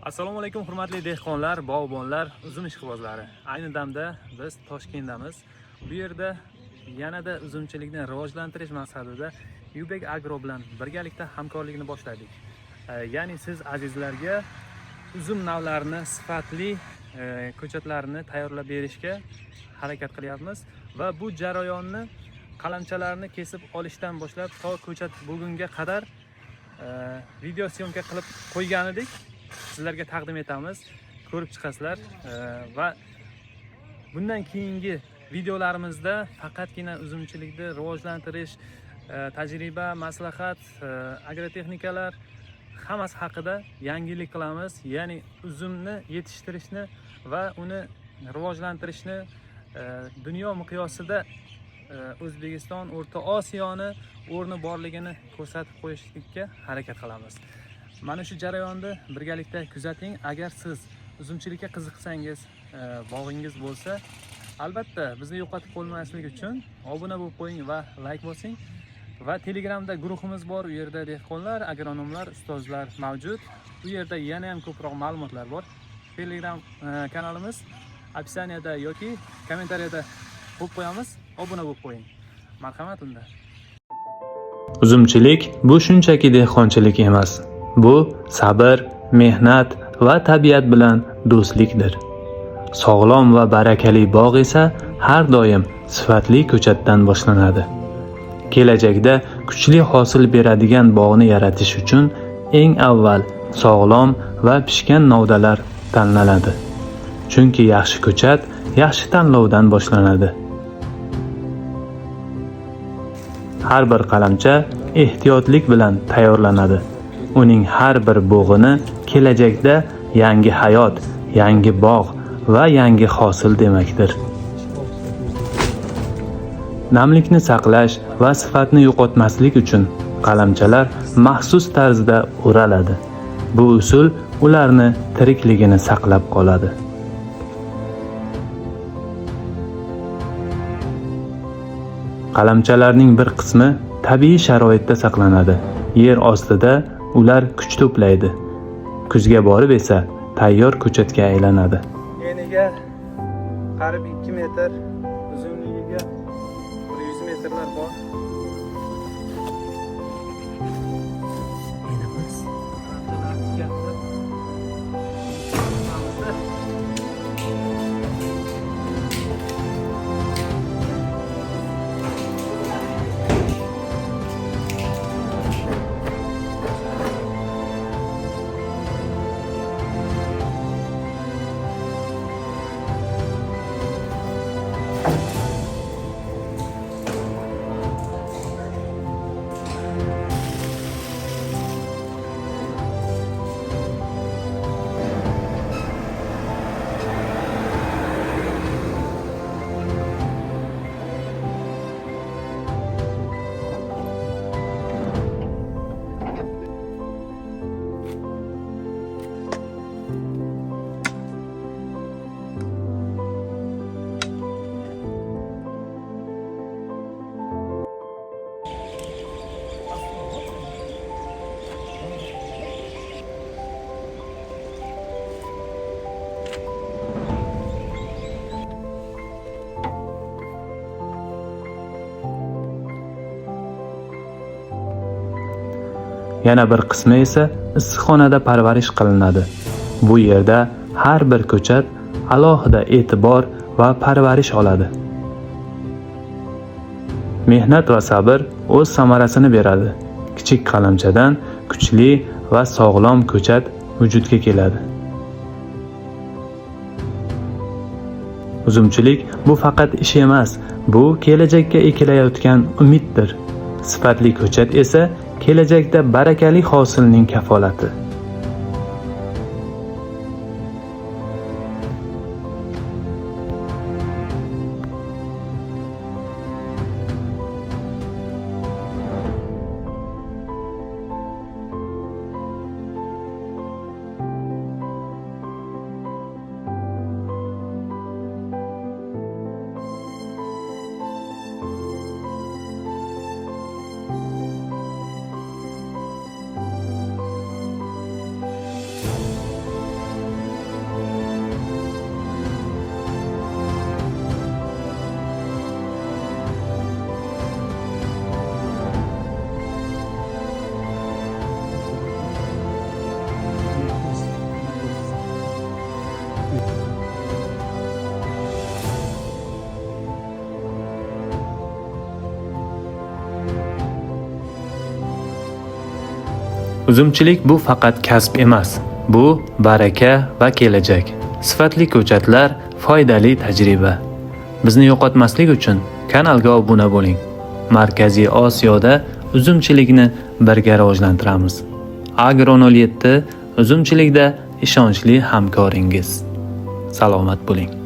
Assalomu alaykum hurmatli dehqonlar, bog'bonlar, uzum ishqibozlari. Ayni damda biz Toshkentdamiz. Bu yerda yanada uzumchilikni rivojlantirish maqsadida Yubek Agro bilan birgalikda hamkorlikni boshladik. Ya'ni siz azizlarga uzum navlarini sifatli ko'chatlarni tayyorlab berishga harakat qilyapmiz va bu jarayonni qalamchalarni kesib olishdan boshlab to ko'chat bo'lgunga qadar video syomka qilib qo'ygan edik. Sizlarga taqdim etamiz, ko'rib chiqasizlar va bundan keyingi videolarimizda faqatgina uzumchilikni rivojlantirish, tajriba, maslahat, agrotexnikalar hammasi haqida yangilik qilamiz. Ya'ni uzumni yetishtirishni va uni rivojlantirishni dunyo miqyosida O'zbekiston, O'rta Osiyoni o'rni borligini ko'rsatib qo'yishga harakat qilamiz. Mana shu jarayonni birgalikda kuzating. Agar siz uzumchilikka qiziqsangiz, bog'ingiz bo'lsa, albatta bizni yo'qotib qo'ymaslik uchun obuna bo'lib qo'ying va like bosing. Va Telegramda guruhimiz bor. U yerda dehqonlar, agronomlar, ustozlar mavjud. Bu yerda yana ham ko'proq ma'lumotlar bor. Telegram kanalimiz opsiyaniyada yoki kommentariyada qo'yib qo'yamiz. Obuna bo'lib qo'ying. Marhamat unda. Uzumchilik bu shunchaki dehqonchilik emas. Bu sabr, mehnat va tabiat bilan do'stlikdir. Sog'lom va barakali bog' esa har doim sifatli ko'chatdan boshlanadi. Kelajakda kuchli hosil beradigan bog'ni yaratish uchun eng avval sog'lom va pishgan novdalar tanlanadi. Chunki yaxshi ko'chat yaxshi tanlovdan boshlanadi. Har bir qalamcha ehtiyotlik bilan tayyorlanadi. Uning har bir bo'g'ini kelajakda yangi hayot, yangi bog' va yangi hosil demakdir. Namlikni saqlash va sifatni yo'qotmaslik uchun qalamchalar maxsus tarzda o'raladi. Bu usul ularni tirikligini saqlab qoladi. Qalamchalarning bir qismi tabiiy sharoitda saqlanadi. Yer ostida ular kuch to'playdi. Kuzga borib esa tayyor ko'chatga aylanadi. Eniga qarib 2 metr, uzunligiga 100 metrlar bor. Yana bir qismi esa issiqxonada parvarish qilinadi. Bu yerda har bir ko'chat alohida e'tibor va parvarish oladi. Mehnat va sabr o'z samarasini beradi. Kichik qalamchadan kuchli va sog'lom ko'chat vujudga keladi. Uzumchilik bu faqat ish emas, bu kelajakka ekilayotgan umiddir. Sifatli ko'chat esa kelajakda barakali hosilning kafolati. Uzumchilik bu faqat kasb emas, bu baraka va kelajak. Sifatli ko'chatlar, foydali tajriba. Bizni yo'qotmaslik uchun kanalga obuna bo'ling. Markaziy Osiyoda uzumchilikni birga rivojlantiramiz. Agro 07 uzumchilikda ishonchli hamkoringiz. Salomat bo'ling.